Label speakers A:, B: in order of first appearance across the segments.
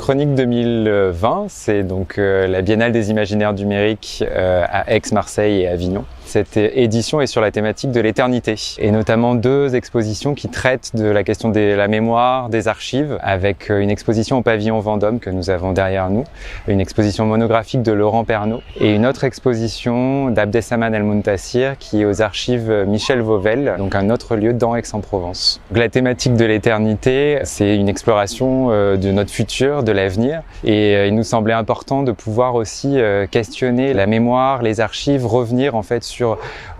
A: Chroniques 2020, c'est donc la Biennale des Imaginaires numériques à Aix, Marseille et Avignon. Cette édition est sur la thématique de l'éternité et notamment 2 expositions qui traitent de la question de la mémoire, des archives, avec une exposition au pavillon Vendôme que nous avons derrière nous, une exposition monographique de Laurent Pernaut et une autre exposition d'Abdessaman El-Muntassir qui est aux archives Michel Vauvel, donc un autre lieu dans Aix-en-Provence. Donc, la thématique de l'éternité, c'est une exploration de notre futur, de l'avenir, et il nous semblait important de pouvoir aussi questionner la mémoire, les archives, revenir en fait sur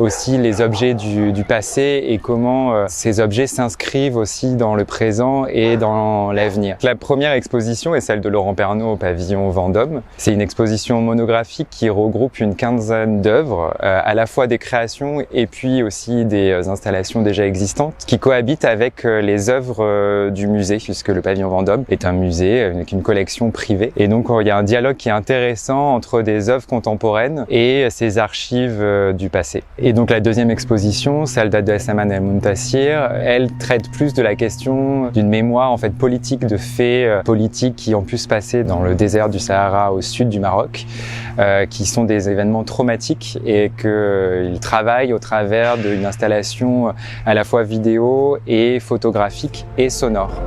A: aussi les objets du passé et comment ces objets s'inscrivent aussi dans le présent et dans l'avenir. La première exposition est celle de Laurent Pernaut au pavillon Vendôme. C'est une exposition monographique qui regroupe une quinzaine d'œuvres, à la fois des créations et puis aussi des installations déjà existantes qui cohabitent avec les œuvres du musée, puisque le pavillon Vendôme est un musée avec une collection privée. Et donc il y a un dialogue qui est intéressant entre des œuvres contemporaines et ces archives du passé. Et donc la deuxième exposition, celle d'Abdessaman El-Muntassir, elle traite plus de la question d'une mémoire en fait politique, de faits politiques qui ont pu se passer dans le désert du Sahara au sud du Maroc, qui sont des événements traumatiques et qu'il travaille au travers d'une installation à la fois vidéo et photographique et sonore.